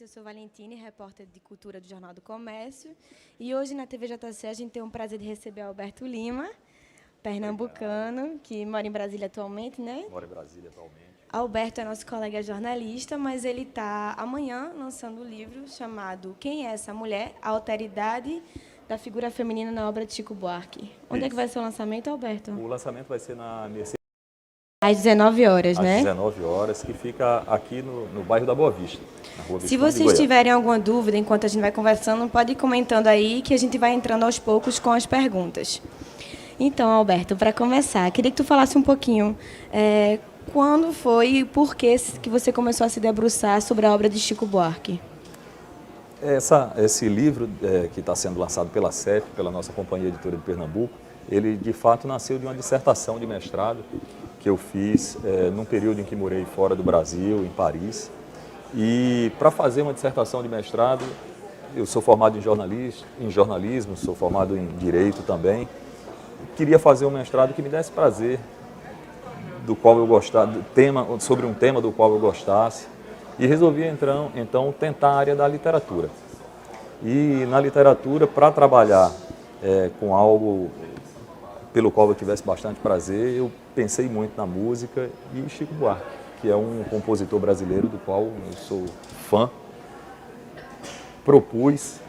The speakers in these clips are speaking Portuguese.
eu sou Valentine, repórter de cultura do Jornal do Comércio. E hoje na TV JC a gente tem o prazer de receber Alberto Lima, pernambucano, que mora em Brasília atualmente, né? Mora em Brasília atualmente. Alberto é nosso colega jornalista, mas ele está amanhã lançando um livro chamado Quem é essa mulher? A alteridade da figura feminina na obra de Chico Buarque. Onde é que vai ser o lançamento, Alberto? O lançamento vai ser na Mercedes Às 19 horas, às né? 19 horas, que fica aqui no bairro da Boa Vista, na Rua Se Visconde de vocês Goiás. tiverem alguma dúvida enquanto a gente vai conversando, pode ir comentando aí que a gente vai entrando aos poucos com as perguntas. Então, Alberto, para começar, queria que tu falasse um pouquinho quando foi e por que você começou a se debruçar sobre a obra de Chico Buarque. Esse livro que está sendo lançado pela CEF, pela nossa Companhia Editora de Pernambuco, ele de fato nasceu de uma dissertação de mestrado que eu fiz num período em que morei fora do Brasil, em Paris. E para fazer uma dissertação de mestrado, eu sou formado em jornalismo, sou formado em direito também. Queria fazer um mestrado que me desse prazer, do qual eu gostasse, sobre um tema do qual eu gostasse. E resolvi então tentar a área da literatura. E na literatura, para trabalhar com algo pelo qual eu tivesse bastante prazer, eu pensei muito na música e Chico Buarque, que é um compositor brasileiro do qual eu sou fã.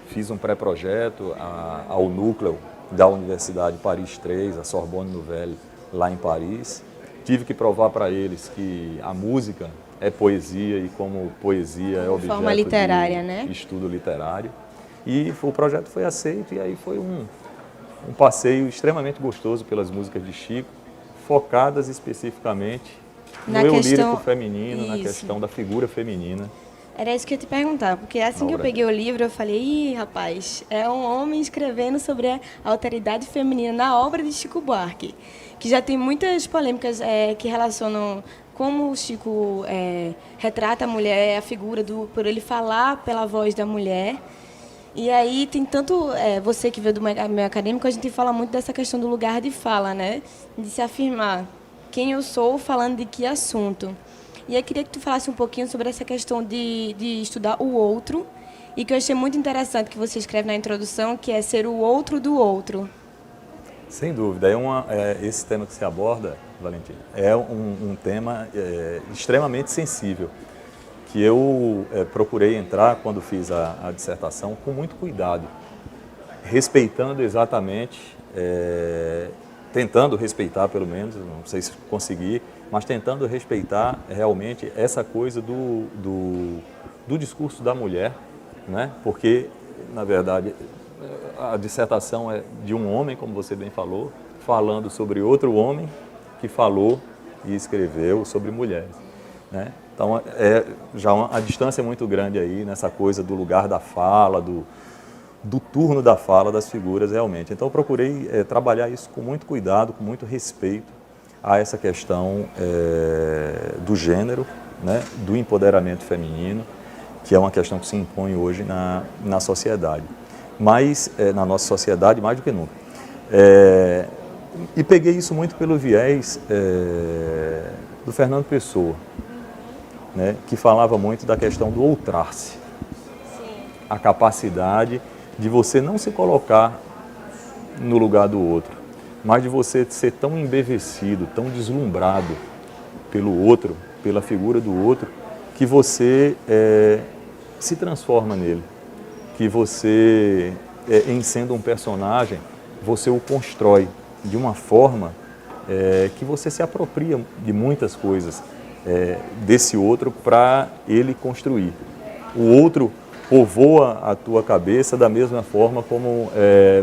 Fiz um pré-projeto ao núcleo da Universidade Paris 3, a Sorbonne Nouvelle, lá em Paris. Tive que provar para eles que a música é poesia e como poesia é objeto Forma literária, de né? estudo literário. E o projeto foi aceito e aí foi um passeio extremamente gostoso pelas músicas de Chico, focadas especificamente no eu lírico feminino, na questão da figura feminina. Era isso que eu ia te perguntar, porque assim que eu peguei o livro, eu falei, ih, rapaz, é um homem escrevendo sobre a alteridade feminina na obra de Chico Buarque, que já tem muitas polêmicas que relacionam como o Chico retrata a mulher, a figura por ele falar pela voz da mulher. E aí tem tanto, você que veio do meio acadêmico, a gente fala muito dessa questão do lugar de fala, né? De se afirmar quem eu sou falando de que assunto. E eu queria que tu falasse um pouquinho sobre essa questão de estudar o outro, e que eu achei muito interessante que você escreve na introdução, que é ser o outro do outro. Sem dúvida, esse tema que você aborda, Valentina, é um tema extremamente sensível, que eu procurei entrar quando fiz a dissertação com muito cuidado, respeitando exatamente, tentando respeitar pelo menos, não sei se consegui, mas tentando respeitar realmente essa coisa do discurso da mulher, né? Porque, na verdade, a dissertação é de um homem, como você bem falou, falando sobre outro homem que falou e escreveu sobre mulheres, né? Então, a distância é muito grande aí nessa coisa do lugar da fala, do turno da fala das figuras realmente. Então, eu procurei trabalhar isso com muito cuidado, com muito respeito a essa questão do gênero, né, do empoderamento feminino, que é uma questão que se impõe hoje na sociedade. Mas, na nossa sociedade, mais do que nunca. E peguei isso muito pelo viés do Fernando Pessoa, né, que falava muito da questão do outrar-se. A capacidade de você não se colocar no lugar do outro, mas de você ser tão embevecido, tão deslumbrado pelo outro, pela figura do outro, que você se transforma nele, que você, em sendo um personagem, você o constrói de uma forma que você se apropria de muitas coisas desse outro para ele construir. O outro povoa a tua cabeça da mesma forma como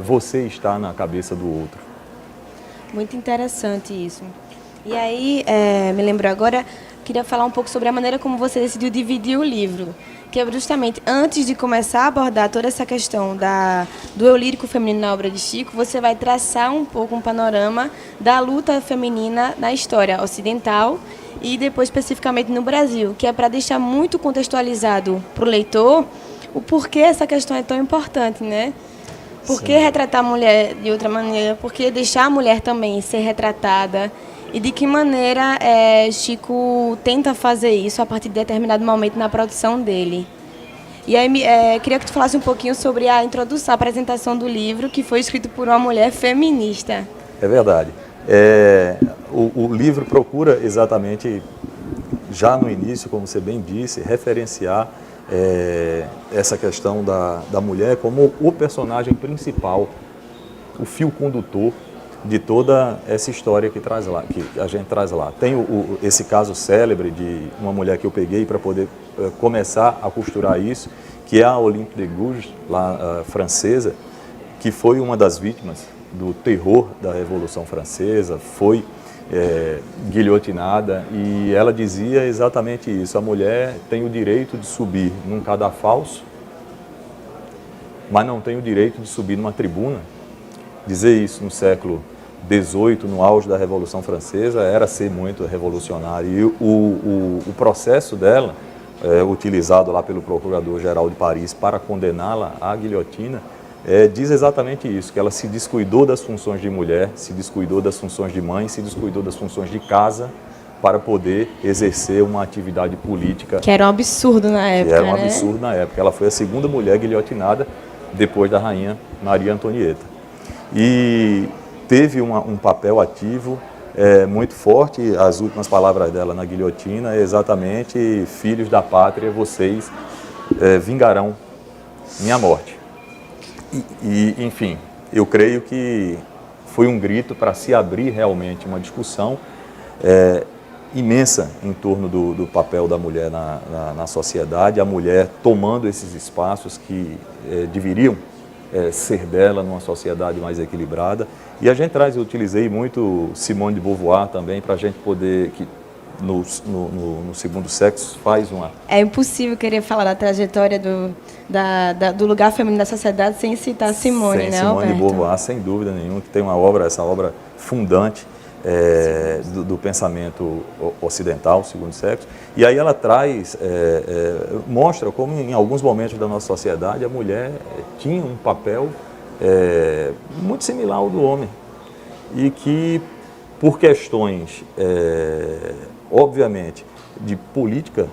você está na cabeça do outro. Muito interessante isso. E aí, me lembrou agora, queria falar um pouco sobre a maneira como você decidiu dividir o livro, que é justamente antes de começar a abordar toda essa questão do eu lírico feminino na obra de Chico, você vai traçar um pouco um panorama da luta feminina na história ocidental e depois especificamente no Brasil, que é para deixar muito contextualizado para o leitor o porquê essa questão é tão importante, né? Por que retratar a mulher de outra maneira? Por que deixar a mulher também ser retratada? E de que maneira Chico tenta fazer isso a partir de determinado momento na produção dele? E aí, queria que tu falasse um pouquinho sobre a introdução, a apresentação do livro, que foi escrito por uma mulher feminista. É verdade. O livro procura exatamente, já no início, como você bem disse, referenciar essa questão da mulher como o personagem principal, o fio condutor de toda essa história que a gente traz lá. Tem esse caso célebre de uma mulher que eu peguei para poder começar a costurar isso, que é a Olympe de Gouges, lá francesa, que foi uma das vítimas do terror da Revolução Francesa, foi guilhotinada, e ela dizia exatamente isso: a mulher tem o direito de subir num cadafalso, mas não tem o direito de subir numa tribuna. Dizer isso no século XVIII, no auge da Revolução Francesa, era ser muito revolucionário. E o processo dela, utilizado lá pelo Procurador-Geral de Paris para condená-la à guilhotina, diz exatamente isso, que ela se descuidou das funções de mulher, se descuidou das funções de mãe, se descuidou das funções de casa para poder exercer uma atividade política. Que era um absurdo na época, Que era um absurdo na época. Ela foi a segunda mulher guilhotinada depois da rainha Maria Antonieta. E teve um papel ativo muito forte. As últimas palavras dela na guilhotina é exatamente: filhos da pátria, vocês vingarão minha morte. Enfim, eu creio que foi um grito para se abrir realmente uma discussão imensa em torno do papel da mulher na sociedade, a mulher tomando esses espaços que deveriam ser dela numa sociedade mais equilibrada. E a gente eu utilizei muito Simone de Beauvoir também, para a gente poder, que no Segundo Sexo faz uma... É impossível querer falar da trajetória do lugar feminino da sociedade sem citar Simone, sem né, Simone Alberto? de Beauvoir, sem dúvida nenhuma, que tem essa obra fundante do pensamento ocidental, Segundo Sexo. E aí ela mostra como em alguns momentos da nossa sociedade a mulher tinha um papel muito similar ao do homem, e que por questões, obviamente, de política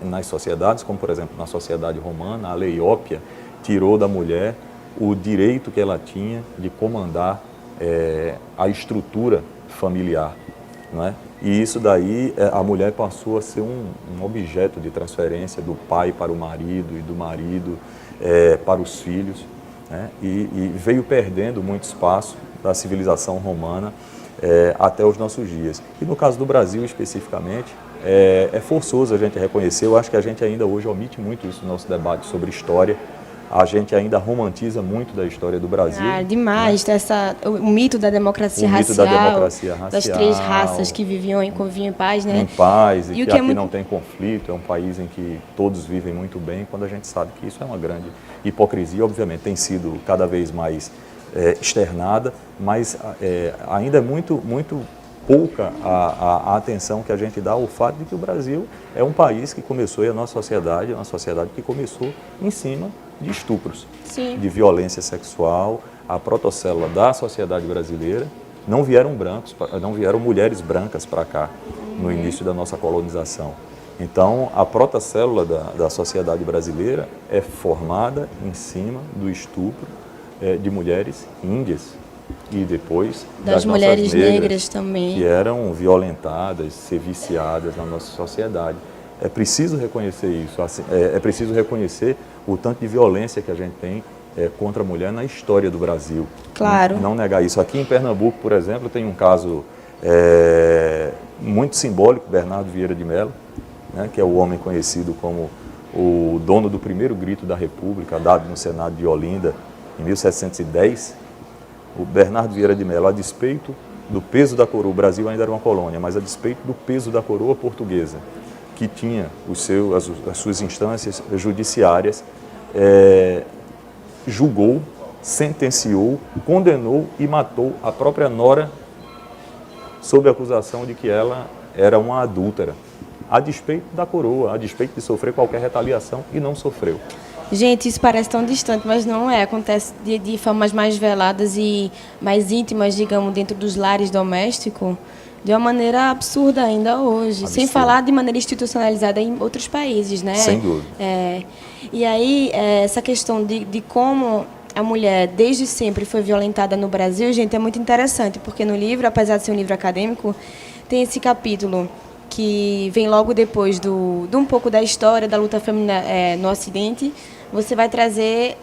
nas sociedades, como por exemplo na sociedade romana, a lei ópia tirou da mulher o direito que ela tinha de comandar a estrutura familiar, não é? E isso daí, a mulher passou a ser um objeto de transferência do pai para o marido e do marido para os filhos, né? E veio perdendo muito espaço da civilização romana até os nossos dias. E no caso do Brasil especificamente, é forçoso a gente reconhecer. Eu acho que a gente ainda hoje omite muito isso no nosso debate sobre história. A gente ainda romantiza muito da história do Brasil. Demais, né? O mito da democracia racial, das 3 raças que conviviam em paz, né? Em paz, e que aqui muito... não tem conflito, é um país em que todos vivem muito bem, quando a gente sabe que isso é uma grande hipocrisia. Obviamente tem sido cada vez mais externada, mas ainda é muito pouca a atenção que a gente dá ao fato de que o Brasil é um país que começou, e a nossa sociedade é uma sociedade que começou em cima de estupros, Sim. de violência sexual. A protocélula da sociedade brasileira não vieram mulheres brancas para cá no início da nossa colonização. Então, a protocélula da sociedade brasileira é formada em cima do estupro de mulheres índias e depois das mulheres negras também, que eram violentadas, serviciadas na nossa sociedade. É preciso reconhecer isso, é preciso reconhecer o tanto de violência que a gente tem contra a mulher na história do Brasil. Claro. Não negar isso. Aqui em Pernambuco, por exemplo, tem um caso muito simbólico, Bernardo Vieira de Mello, né, que é o homem conhecido como o dono do primeiro grito da República, dado no Senado de Olinda, em 1710. O Bernardo Vieira de Mello, a despeito do peso da coroa, o Brasil ainda era uma colônia, mas a despeito do peso da coroa portuguesa, que tinha as suas instâncias judiciárias, julgou, sentenciou, condenou e matou a própria nora sob a acusação de que ela era uma adúltera, a despeito da coroa, a despeito de sofrer qualquer retaliação, e não sofreu. Gente, isso parece tão distante, mas não é. Acontece de formas mais veladas e mais íntimas, digamos, dentro dos lares domésticos, de uma maneira absurda ainda hoje. Sem falar de maneira institucionalizada em outros países, né? Sem dúvida. E aí, essa questão de como a mulher desde sempre foi violentada no Brasil, gente, é muito interessante, porque no livro, apesar de ser um livro acadêmico, tem esse capítulo que vem logo depois de um pouco da história da luta feminina no Ocidente. Você vai trazer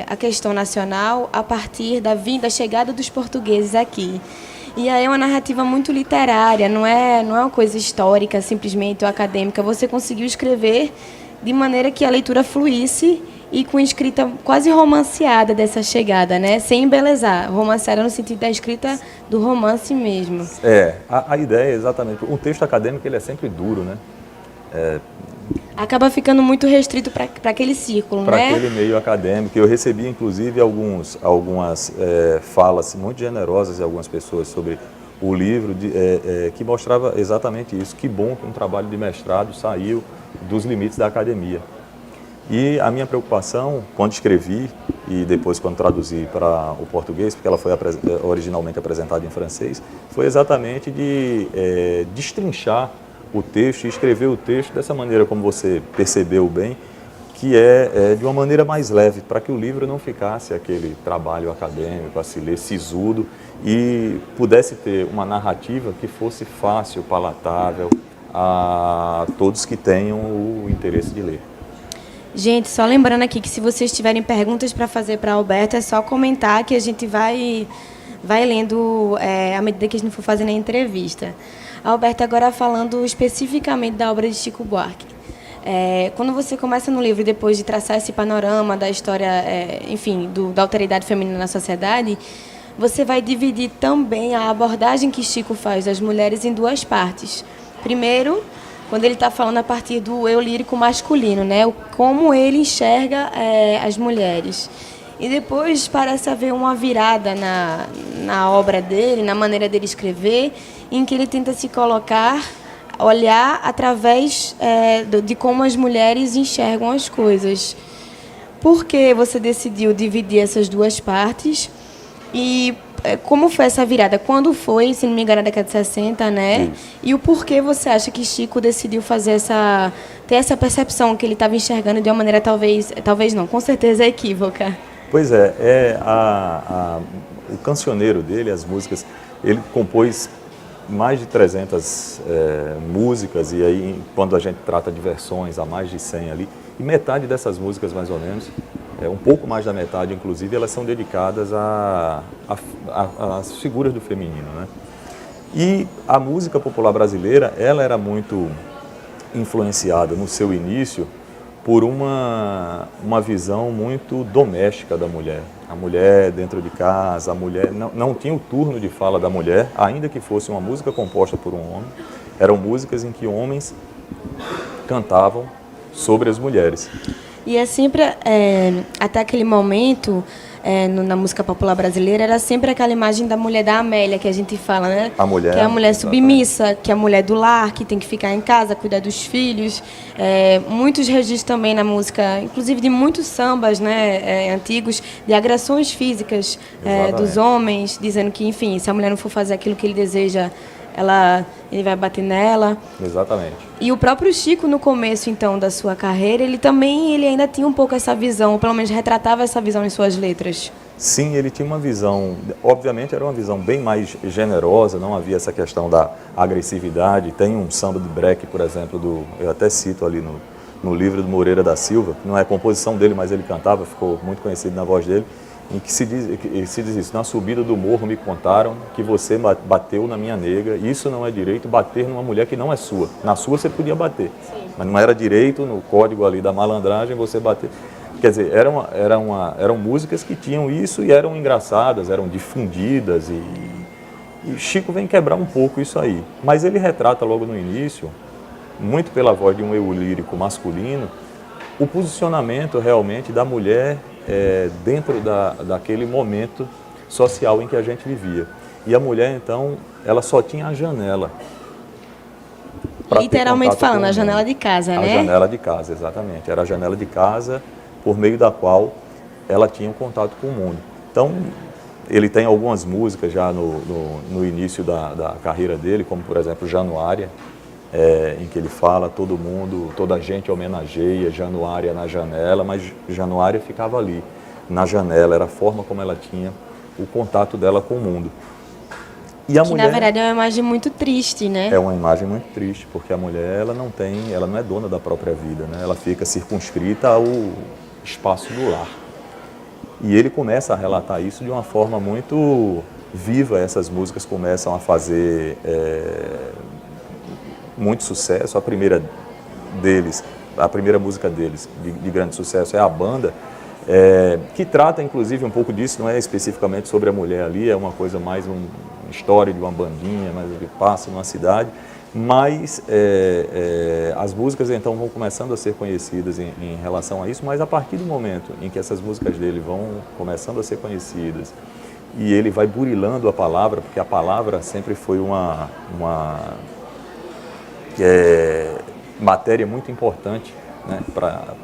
a questão nacional a partir da chegada dos portugueses aqui. E aí é uma narrativa muito literária, não é uma coisa histórica simplesmente ou acadêmica. Você conseguiu escrever de maneira que a leitura fluísse e com escrita quase romanceada dessa chegada, né? Sem embelezar, romanceada no sentido da escrita do romance mesmo. A ideia é exatamente, o texto acadêmico ele é sempre duro, né? Acaba ficando muito restrito para aquele círculo, para né? aquele meio acadêmico. Eu recebi, inclusive, algumas falas muito generosas de algumas pessoas sobre o livro, que mostrava exatamente isso. Que bom que um trabalho de mestrado saiu dos limites da academia. E a minha preocupação, quando escrevi e depois quando traduzi para o português, porque ela foi originalmente apresentada em francês, foi exatamente de destrinchar o texto e escrever o texto dessa maneira como você percebeu bem, que é de uma maneira mais leve, para que o livro não ficasse aquele trabalho acadêmico, a se ler sisudo, e pudesse ter uma narrativa que fosse fácil, palatável a todos que tenham o interesse de ler. Gente, só lembrando aqui que se vocês tiverem perguntas para fazer para a Alberto, é só comentar que a gente vai lendo à medida que a gente for fazendo a entrevista. Alberto, agora falando especificamente da obra de Chico Buarque. Quando você começa no livro, depois de traçar esse panorama da história, enfim, da alteridade feminina na sociedade, você vai dividir também a abordagem que Chico faz das mulheres em duas partes. Primeiro, quando ele está falando a partir do eu lírico masculino, né? Como ele enxerga as mulheres. E depois parece haver uma virada na obra dele, na maneira dele escrever, em que ele tenta se colocar, olhar através de como as mulheres enxergam as coisas. Por que você decidiu dividir essas duas partes? E como foi essa virada? Quando foi, se não me engano, na década de 60, né? Isso. E o porquê você acha que Chico decidiu ter essa percepção que ele estava enxergando de uma maneira talvez não, com certeza equívoca? Pois o cancioneiro dele, as músicas, ele compôs mais de 300 músicas, e aí quando a gente trata de versões, há mais de 100 ali, e metade dessas músicas, mais ou menos, um pouco mais da metade, inclusive, elas são dedicadas às figuras do feminino, né? E a música popular brasileira, ela era muito influenciada no seu início por uma visão muito doméstica da mulher. A mulher dentro de casa, a mulher não tinha o turno de fala da mulher, ainda que fosse uma música composta por um homem. Eram músicas em que homens cantavam sobre as mulheres. E é sempre, até aquele momento, na música popular brasileira, era sempre aquela imagem da mulher da Amélia, que a gente fala, né? A mulher, que é a mulher exatamente. submissa, que é a mulher do lar, que tem que ficar em casa, cuidar dos filhos. Muitos registros também na música, inclusive de muitos sambas, né, antigos, de agressões físicas dos homens, dizendo que, enfim, se a mulher não for fazer aquilo que ele deseja, ele vai bater nela. Exatamente. E o próprio Chico, no começo, então, da sua carreira, ele ainda tinha um pouco essa visão, ou pelo menos retratava essa visão em suas letras. Sim, ele tinha uma visão, obviamente era uma visão bem mais generosa, não havia essa questão da agressividade. Tem um samba de breque, por exemplo, eu até cito ali no livro do Moreira da Silva, não é composição dele, mas ele cantava, ficou muito conhecido na voz dele, em que se diz isso: na subida do morro me contaram que você bateu na minha nega, isso não é direito, bater numa mulher que não é sua. Na sua você podia bater, sim, mas não era direito, no código ali da malandragem, você bater. Quer dizer, eram músicas que tinham isso e eram engraçadas, eram difundidas, e Chico vem quebrar um pouco isso aí. Mas ele retrata logo no início, muito pela voz de um eu lírico masculino, o posicionamento realmente da mulher dentro daquele momento social em que a gente vivia. E a mulher, então, ela só tinha a janela. Literalmente falando, a janela de casa, né? A janela de casa, exatamente. Era a janela de casa por meio da qual ela tinha um contato com o mundo. Então, ele tem algumas músicas já no início da carreira dele, como, por exemplo, Januária, em que ele fala todo mundo, toda a gente homenageia Januária na janela, mas Januária ficava ali, na janela, era a forma como ela tinha o contato dela com o mundo. E a mulher, na verdade é uma imagem muito triste, né? é uma imagem muito triste, porque a mulher ela não é dona da própria vida, né? Ela fica circunscrita ao espaço do lar. E ele começa a relatar isso de uma forma muito viva. Essas músicas começam a fazer muito sucesso. A primeira música deles de grande sucesso é A Banda, que trata inclusive um pouco disso, não é especificamente sobre a mulher ali, é uma coisa mais uma história de uma bandinha, mas que passa numa cidade, mas as músicas então vão começando a ser conhecidas em relação a isso, mas a partir do momento em que essas músicas dele vão começando a ser conhecidas e ele vai burilando a palavra, porque a palavra sempre foi uma matéria muito importante, né, para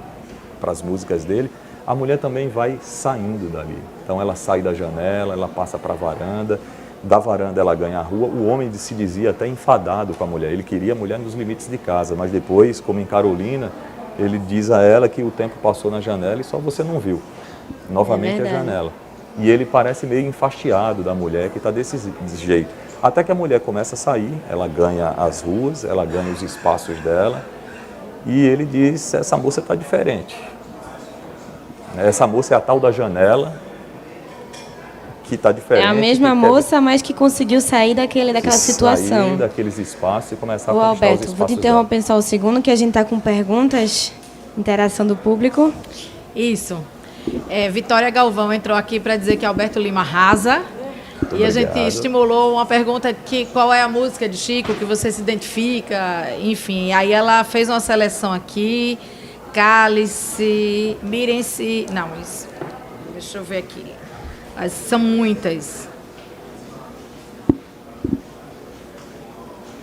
as músicas dele, a mulher também vai saindo dali. Então ela sai da janela, ela passa para a varanda, da varanda ela ganha a rua. O homem se dizia até enfadado com a mulher, ele queria a mulher nos limites de casa, mas depois, como em Carolina, ele diz a ela que o tempo passou na janela e só você não viu. Novamente a janela. E ele parece meio enfastiado da mulher que está desse jeito. Até que a mulher começa a sair, ela ganha as ruas, ela ganha os espaços dela, e ele diz, essa moça está diferente. Essa moça é a tal da janela, que está diferente. É a mesma moça, mas que conseguiu sair daquela situação. Sair daqueles espaços e começar a Ô, conquistar Alberto, os espaços vou te interromper só um segundo, que a gente está com perguntas, interação do público. Isso. Vitória Galvão entrou aqui para dizer que Alberto Lima arrasa. Muito e a obrigado. gente estimulou uma pergunta qual é a música de Chico que você se identifica, enfim. Aí ela fez uma seleção aqui, Cálice, Mirem-se... Não, isso. Deixa eu ver aqui. São muitas.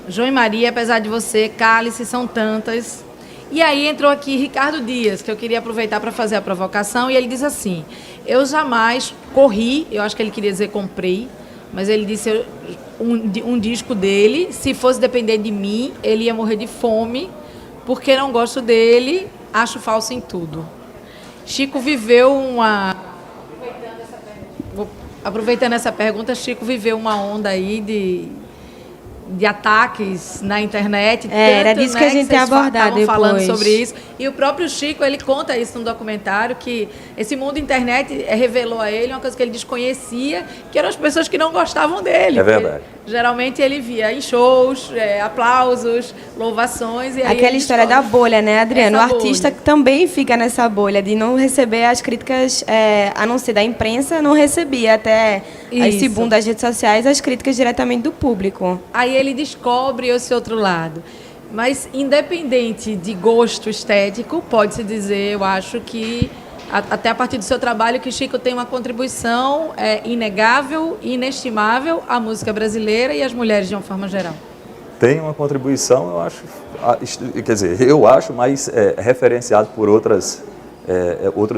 João e Maria, apesar de você, Cálice, são tantas. E aí entrou aqui Ricardo Dias, que eu queria aproveitar para fazer a provocação, e ele diz assim, eu jamais corri, eu acho que ele queria dizer comprei, mas ele disse um disco dele, se fosse depender de mim, ele ia morrer de fome, porque não gosto dele, acho falso em tudo. Chico viveu aproveitando essa pergunta, Chico viveu uma onda aí de ataques na internet. Era disso que a gente ia abordar depois. Falando sobre isso. E o próprio Chico, ele conta isso no documentário, que esse mundo internet revelou a ele uma coisa que ele desconhecia, que eram as pessoas que não gostavam dele. É verdade. Geralmente ele via em shows, aplausos, louvações. E aí aquela história da bolha, né, Adriano? O artista bolha. também fica nessa bolha de não receber as críticas, a não ser da imprensa, não recebia até esse boom das redes sociais, as críticas diretamente do público. Aí ele descobre esse outro lado. Mas, independente de gosto estético, pode-se dizer, eu acho que, até a partir do seu trabalho, que Chico tem uma contribuição inegável e inestimável à música brasileira e às mulheres de uma forma geral. Tem uma contribuição, eu acho, mas referenciado por outros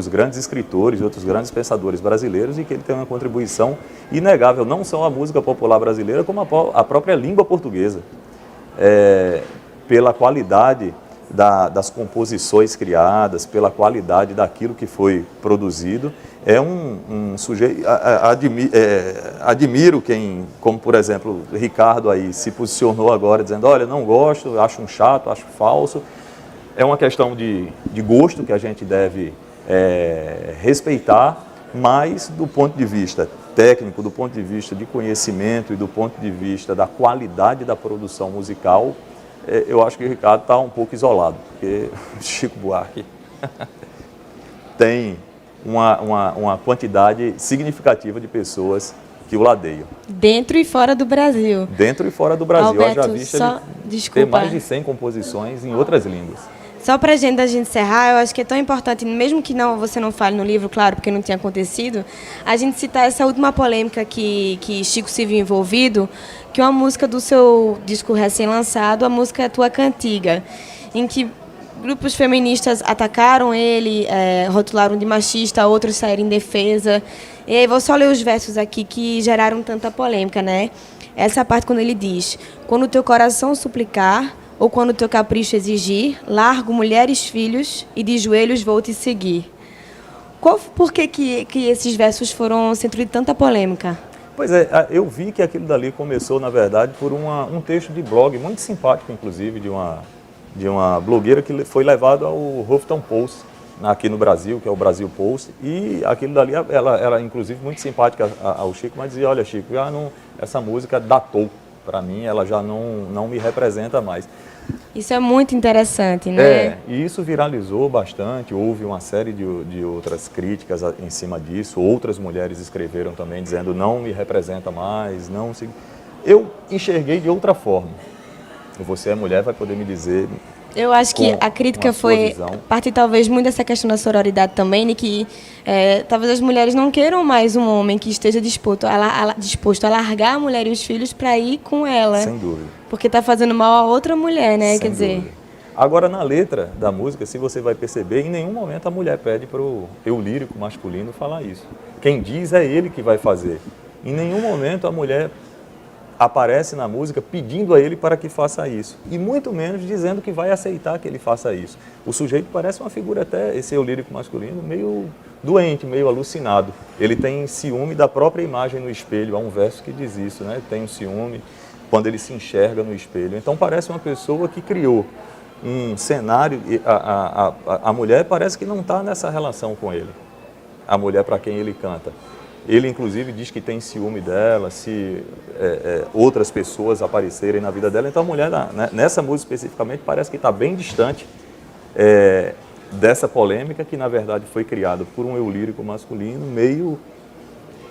grandes escritores, outros grandes pensadores brasileiros, e que ele tem uma contribuição inegável, não só à música popular brasileira, como à própria língua portuguesa. Pela qualidade das composições criadas, pela qualidade daquilo que foi produzido. É um sujeito... Admiro quem, como por exemplo, Ricardo aí, se posicionou agora dizendo, olha, não gosto, acho um chato, acho falso. É uma questão de gosto que a gente deve respeitar, mas do ponto de vista técnico, do ponto de vista de conhecimento e do ponto de vista da qualidade da produção musical, eu acho que o Ricardo está um pouco isolado, porque Chico Buarque tem uma quantidade significativa de pessoas que o ladeiam. Dentro e fora do Brasil. Dentro e fora do Brasil. Alberto, eu já vi ele ter mais de 100 composições em outras línguas. Só para a gente encerrar, eu acho que é tão importante, mesmo que você não fale no livro, claro, porque não tinha acontecido, a gente citar essa última polêmica que Chico se viu envolvido, que é uma música do seu disco recém-lançado, a música Tua Cantiga, em que grupos feministas atacaram ele, rotularam de machista, outros saíram em defesa. E aí vou só ler os versos aqui que geraram tanta polêmica, né? Essa parte quando ele diz, quando o teu coração suplicar, ou quando teu capricho exigir, largo mulheres, filhos, e de joelhos vou te seguir. Por que esses versos foram centro de tanta polêmica? Pois é, eu vi que aquilo dali começou, na verdade, por um texto de blog, muito simpático, inclusive, de uma blogueira que foi levado ao Huffington Post, aqui no Brasil, que é o Brasil Post, e aquilo dali, ela inclusive, muito simpática ao Chico, mas dizia, olha, Chico, essa música datou para mim, ela já não me representa mais. Isso é muito interessante, né? E isso viralizou bastante, houve uma série de outras críticas em cima disso, outras mulheres escreveram também dizendo não me representa mais, não se... Eu enxerguei de outra forma. Você é mulher, vai poder me dizer... Eu acho que a crítica foi parte talvez muito dessa questão da sororidade também, de que talvez as mulheres não queiram mais um homem que esteja disposto a largar a mulher e os filhos para ir com ela. Sem dúvida. Porque está fazendo mal a outra mulher, né? Quer dizer... Agora, na letra da música, se você vai perceber, em nenhum momento a mulher pede para o eu lírico masculino falar isso. Quem diz é ele que vai fazer. Em nenhum momento a mulher aparece na música pedindo a ele para que faça isso. E muito menos dizendo que vai aceitar que ele faça isso. O sujeito parece uma figura até, esse eu lírico masculino, meio doente, meio alucinado. Ele tem ciúme da própria imagem no espelho. Há um verso que diz isso, né? Tem um ciúme quando ele se enxerga no espelho. Então parece uma pessoa que criou um cenário, a mulher parece que não está nessa relação com ele. A mulher para quem ele canta. Ele, inclusive, diz que tem ciúme dela, se outras pessoas aparecerem na vida dela. Então, a mulher, nessa música especificamente, parece que está bem distante dessa polêmica que, na verdade, foi criada por um eu lírico masculino meio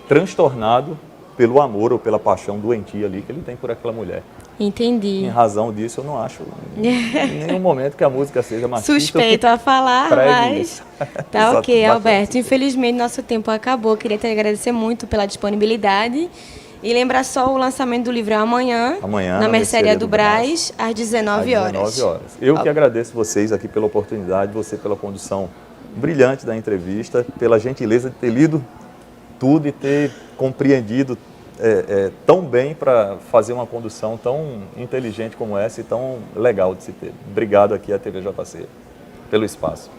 transtornado pelo amor ou pela paixão doentia ali que ele tem por aquela mulher. Entendi. Em razão disso, eu não acho em nenhum momento que a música seja machista. Suspeito a falar, mas tá ok, Alberto. Infelizmente, nosso tempo acabou. Queria te agradecer muito pela disponibilidade. E lembrar só o lançamento do livro amanhã na Mercearia do Brás, às 19 horas. Eu que agradeço vocês aqui pela oportunidade, você pela condução brilhante da entrevista, pela gentileza de ter lido tudo e ter compreendido tão bem para fazer uma condução tão inteligente como essa e tão legal de se ter. Obrigado aqui à TVJC pelo espaço.